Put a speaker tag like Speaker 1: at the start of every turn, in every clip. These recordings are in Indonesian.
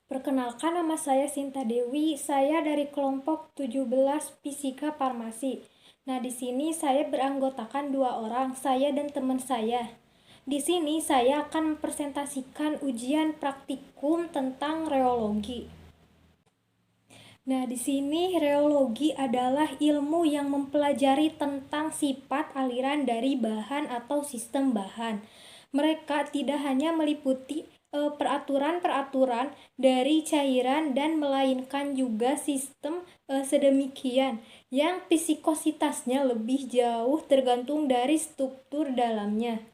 Speaker 1: Perkenalkan, nama saya Sinta Dewi. Saya dari kelompok 17 Fisika Farmasi. Nah, di sini saya beranggotakan 2 orang, saya dan teman saya. Di sini saya akan mempresentasikan ujian praktikum tentang reologi. Nah, di sini reologi adalah ilmu yang mempelajari tentang sifat aliran dari bahan atau sistem bahan. Mereka tidak hanya meliputi peraturan-peraturan dari cairan dan melainkan juga sistem sedemikian yang fisikositasnya lebih jauh tergantung dari struktur dalamnya.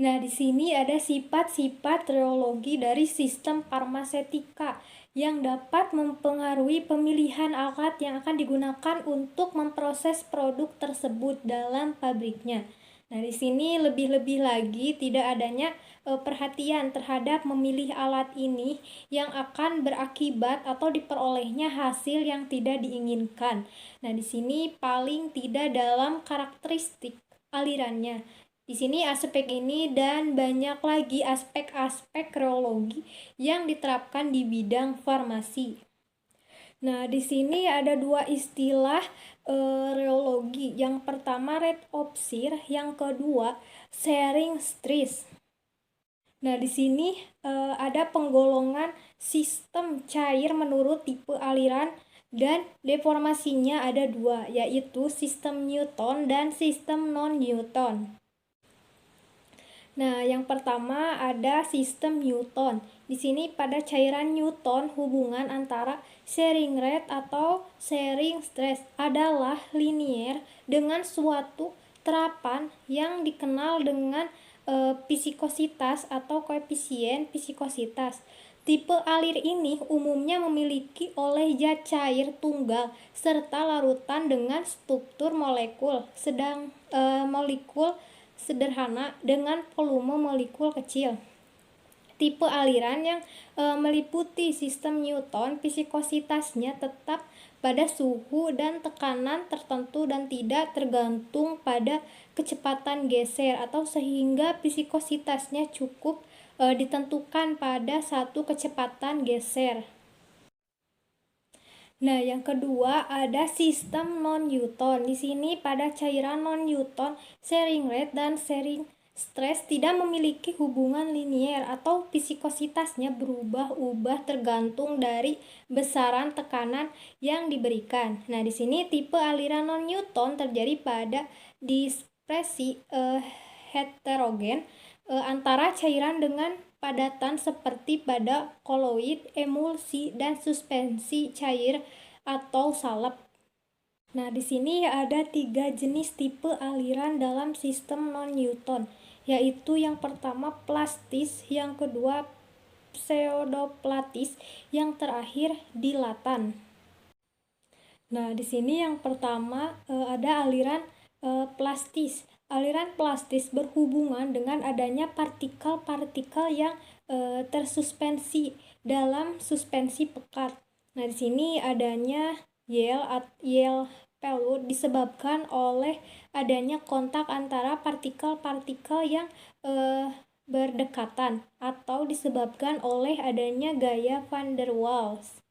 Speaker 1: Nah, di sini ada sifat-sifat reologi dari sistem farmasetika yang dapat mempengaruhi pemilihan alat yang akan digunakan untuk memproses produk tersebut dalam pabriknya. Nah, di sini lebih-lebih lagi tidak adanya perhatian terhadap memilih alat ini yang akan berakibat atau diperolehnya hasil yang tidak diinginkan. Nah, di sini paling tidak dalam karakteristik alirannya. Di sini aspek ini dan banyak lagi aspek-aspek reologi yang diterapkan di bidang farmasi. Nah, di sini ada 2 istilah reologi. Yang pertama redoxir, yang kedua sharing stress. Nah, di sini ada penggolongan sistem cair menurut tipe aliran dan deformasinya ada 2, yaitu sistem Newton dan sistem non-Newton. Nah, yang pertama ada sistem Newton. Di sini pada cairan Newton, hubungan antara sharing rate atau sharing stress adalah linier dengan suatu terapan yang dikenal dengan fisikositas atau koefisien fisikositas. Tipe alir ini umumnya memiliki oleh zat cair tunggal serta larutan dengan struktur molekul molekul sederhana dengan volume molekul kecil. Tipe aliran yang meliputi sistem Newton, fisikositasnya tetap pada suhu dan tekanan tertentu dan tidak tergantung pada kecepatan geser atau sehingga fisikositasnya cukup ditentukan pada satu kecepatan geser. Nah, yang kedua ada sistem non-Newton. Di sini pada cairan non-Newton, sharing rate dan sharing stress tidak memiliki hubungan linier atau fisikositasnya berubah-ubah tergantung dari besaran tekanan yang diberikan. Nah, di sini tipe aliran non-Newton terjadi pada dispersi heterogen antara cairan dengan padatan seperti pada koloid, emulsi, dan suspensi cair atau salep. Nah, di sini ada 3 jenis tipe aliran dalam sistem non-Newton, yaitu yang pertama plastis, yang kedua pseudoplastis, yang terakhir dilatan. Nah, di sini yang pertama ada aliran plastis. Aliran plastis berhubungan dengan adanya partikel-partikel yang tersuspensi dalam suspensi pekat. Nah, di sini adanya yel pelut disebabkan oleh adanya kontak antara partikel-partikel yang berdekatan atau disebabkan oleh adanya gaya van der Waals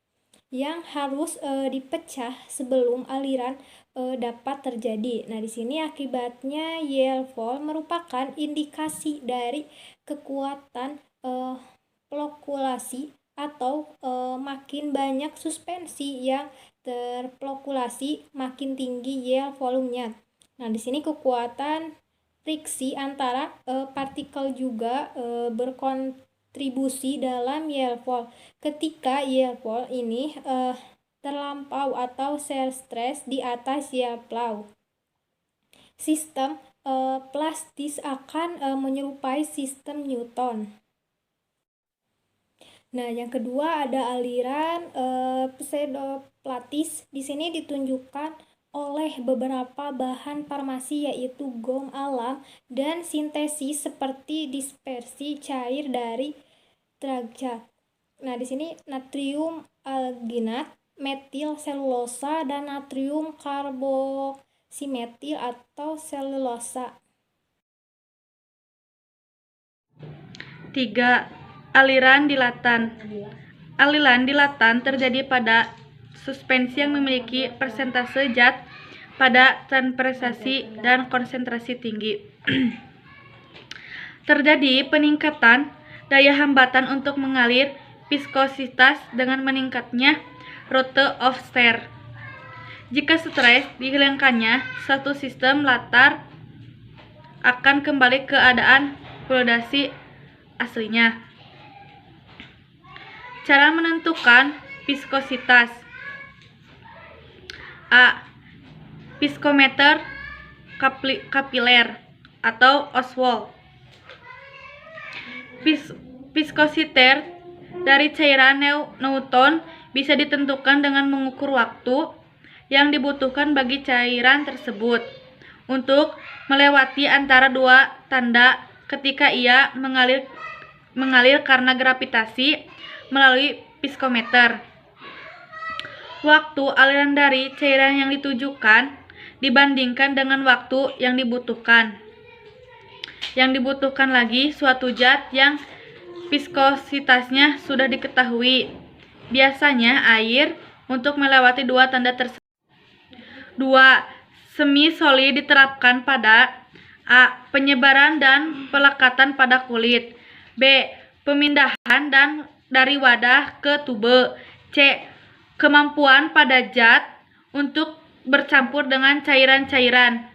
Speaker 1: yang harus dipecah sebelum aliran dapat terjadi. Nah, di sini akibatnya yield fall merupakan indikasi dari kekuatan flokulasi atau makin banyak suspensi yang terflokulasi, makin tinggi yield volumenya. Nah, di sini kekuatan friksi antara partikel juga berkontribusi dalam yield fall. Ketika yield fall ini terlampau atau shear stress di atas yield flow, sistem plastis akan menyerupai sistem Newton. Nah, yang kedua ada aliran pseudoplastis. Di sini ditunjukkan oleh beberapa bahan farmasi yaitu gom alam dan sintesis seperti dispersi cair dari derajat. Nah, di sini natrium alginat, metil selulosa, dan natrium karboksimetil atau selulosa.
Speaker 2: 3. Aliran dilatan. aliran dilatan terjadi pada suspensi yang memiliki persentase zat pada transfersasi dan konsentrasi tinggi. Terjadi peningkatan daya hambatan untuk mengalir viskositas dengan meningkatnya rate of stir. Jika stres dihilangkannya, satu sistem latar akan kembali ke keadaan fluidasi aslinya. Cara menentukan viskositas. A. Viskometer kapiler atau Oswald. Viskositas dari cairan Newton bisa ditentukan dengan mengukur waktu yang dibutuhkan bagi cairan tersebut untuk melewati antara dua tanda ketika ia mengalir karena gravitasi melalui viskometer. Waktu aliran dari cairan yang ditujukan dibandingkan dengan waktu yang dibutuhkan. Yang dibutuhkan lagi suatu zat yang viskositasnya sudah diketahui, biasanya air, untuk melewati dua tanda tersebut. 2. Semi solid diterapkan pada A. Penyebaran dan pelekatan pada kulit. B. Pemindahan dari wadah ke tube. C. Kemampuan pada zat untuk bercampur dengan cairan-cairan.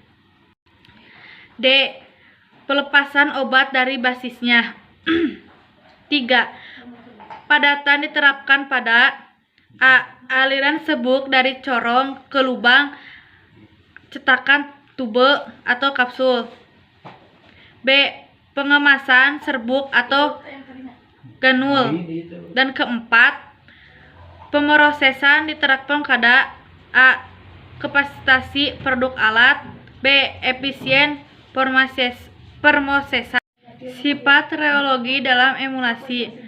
Speaker 2: D. Pelepasan obat dari basisnya. 3. Padatan diterapkan pada A. Aliran sebuk dari corong ke lubang cetakan tube atau kapsul. B. Pengemasan serbuk atau granul. Dan keempat, pemrosesan diterapkan pada A. Kapasitasi produk alat. B. Efisien permosesan. Sifat reologi dalam emulasi.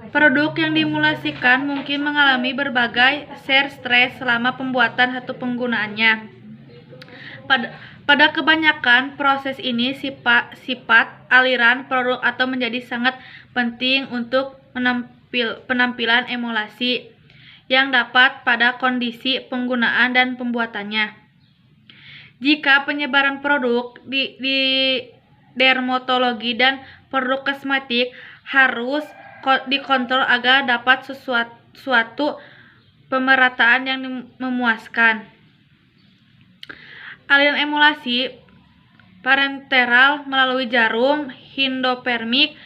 Speaker 2: Produk yang diemulasikan mungkin mengalami berbagai shear stress selama pembuatan atau penggunaannya. Pada kebanyakan proses ini sifat aliran produk atau menjadi sangat penting untuk penampilan emulasi yang dapat pada kondisi penggunaan dan pembuatannya. Jika penyebaran produk di dermatologi dan produk kosmetik harus dikontrol agar dapat suatu pemerataan yang memuaskan. Aliran emulasi parenteral melalui jarum endodermik,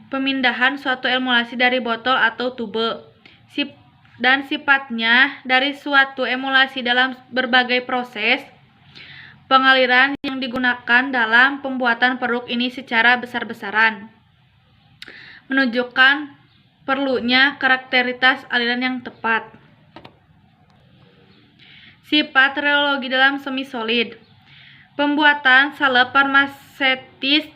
Speaker 2: pemindahan suatu emulasi dari botol atau tube, dan sifatnya dari suatu emulasi dalam berbagai proses pengaliran yang digunakan dalam pembuatan produk ini secara besar-besaran menunjukkan perlunya karakteristikas aliran yang tepat. Sifat reologi dalam semi-solid. Pembuatan salep farmaseutis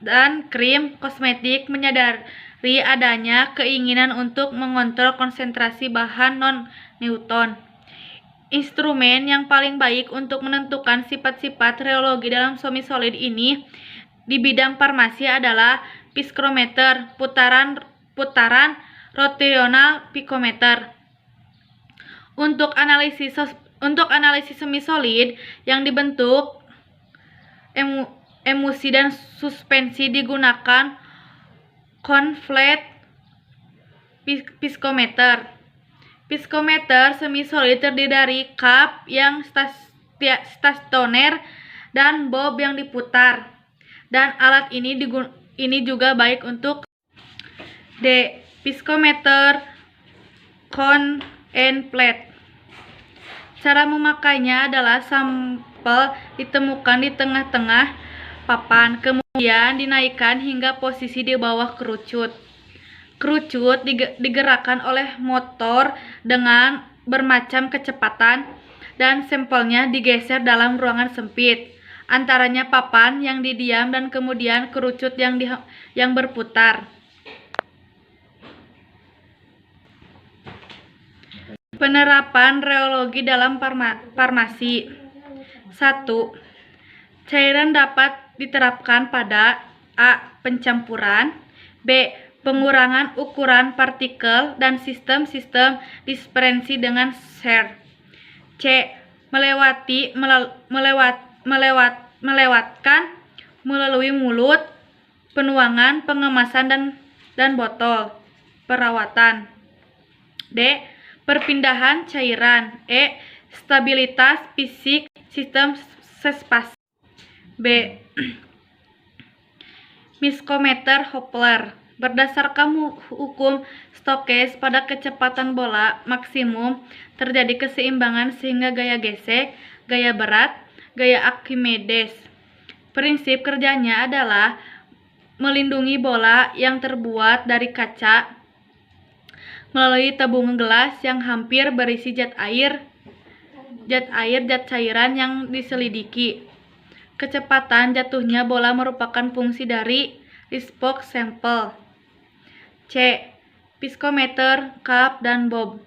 Speaker 2: dan krim kosmetik menyadari adanya keinginan untuk mengontrol konsentrasi bahan non-Newton. Instrumen yang paling baik untuk menentukan sifat-sifat reologi dalam semi-solid ini di bidang farmasi adalah viskrometer, putaran rotational picometer. Untuk analisis semi-solid yang dibentuk emulsi dan suspensi digunakan convex viskometer. Viskometer semi-solid terdiri dari cup yang stasioner dan bob yang diputar. Dan alat ini juga baik untuk D. Viskometer cone and plate. Cara memakainya adalah sampel ditemukan di tengah-tengah papan, kemudian dinaikkan hingga posisi di bawah kerucut. Kerucut digerakkan oleh motor dengan bermacam kecepatan dan sampelnya digeser dalam ruangan sempit. Antaranya papan yang didiam dan kemudian kerucut yang berputar. Penerapan reologi dalam farmasi. 1. Cairan dapat diterapkan pada A. Pencampuran. B. pengurangan ukuran partikel dan sistem-sistem dispersi dengan share. C. Melewatkan melalui mulut, penuangan, pengemasan dan botol. Perawatan. D. Perpindahan cairan. E. Stabilitas fisik sistem spasi. B. Miskometer Hopler. Berdasarkan hukum Stokes, pada kecepatan bola maksimum terjadi keseimbangan sehingga gaya gesek, gaya berat, gaya Archimedes. Prinsip kerjanya adalah melindungi bola yang terbuat dari kaca melalui tabung gelas yang hampir berisi zat cairan yang diselidiki. Kecepatan jatuhnya bola merupakan fungsi dari Rexburg sampel. C. Piskometer, cup, dan bob.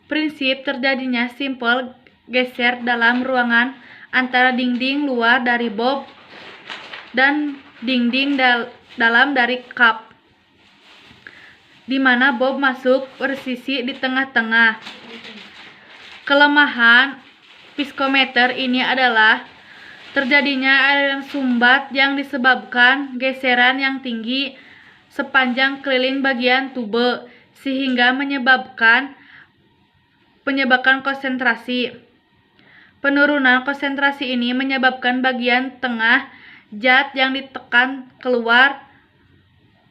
Speaker 2: Prinsip terjadinya simpel geser dalam ruangan antara dinding luar dari bob dan dinding dalam dari cup, di mana bob masuk bersisi di tengah-tengah. Kelemahan piskometer ini adalah terjadinya aliran sumbat yang disebabkan geseran yang tinggi sepanjang keliling bagian tube, sehingga menyebabkan konsentrasi. Penurunan konsentrasi ini menyebabkan bagian tengah zat yang ditekan keluar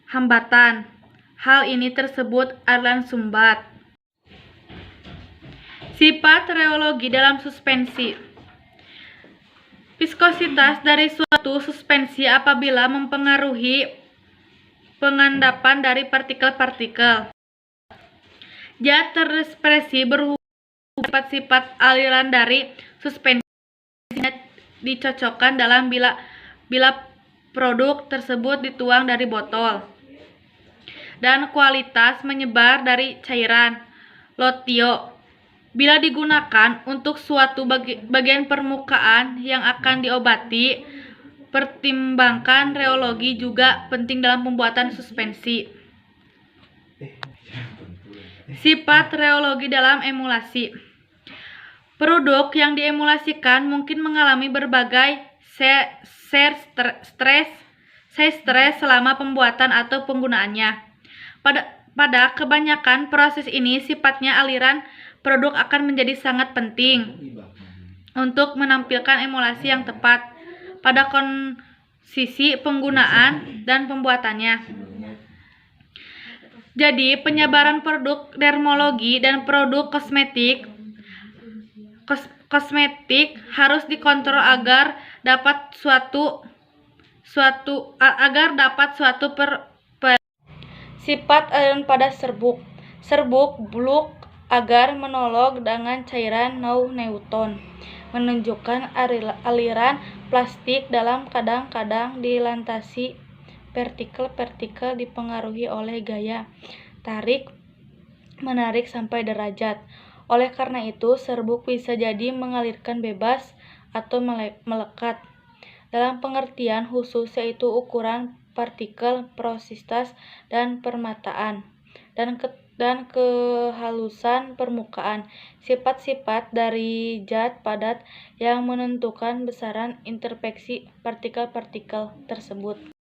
Speaker 2: hambatan. Hal ini tersebut aliran sumbat. Sifat reologi dalam suspensi. Viskositas dari suatu suspensi apabila mempengaruhi pengendapan dari partikel-partikel. Zat terdispersi berhubungan sifat-sifat aliran dari suspensi dicocokkan dalam bila produk tersebut dituang dari botol. Dan kualitas menyebar dari cairan Lotio. Bila digunakan untuk suatu bagian permukaan yang akan diobati, pertimbangkan reologi juga penting dalam pembuatan suspensi. Sifat reologi dalam emulasi. Produk yang diemulasikan mungkin mengalami berbagai stres selama pembuatan atau penggunaannya. Pada kebanyakan proses ini sifatnya aliran produk akan menjadi sangat penting untuk menampilkan emulasi yang tepat pada kondisi penggunaan dan pembuatannya. Jadi, penyebaran produk dermologi dan produk kosmetik harus dikontrol agar dapat suatu sifat aliran pada serbuk bulk agar monolog dengan cairan Newton menunjukkan aliran plastik dalam kadang-kadang dilintasi partikel dipengaruhi oleh gaya tarik-menarik sampai derajat. Oleh karena itu, serbuk bisa jadi mengalirkan bebas atau melekat. Dalam pengertian khusus yaitu ukuran partikel, porositas, dan permataan, dan kehalusan permukaan. Sifat-sifat dari zat padat yang menentukan besaran interpeksi partikel-partikel tersebut.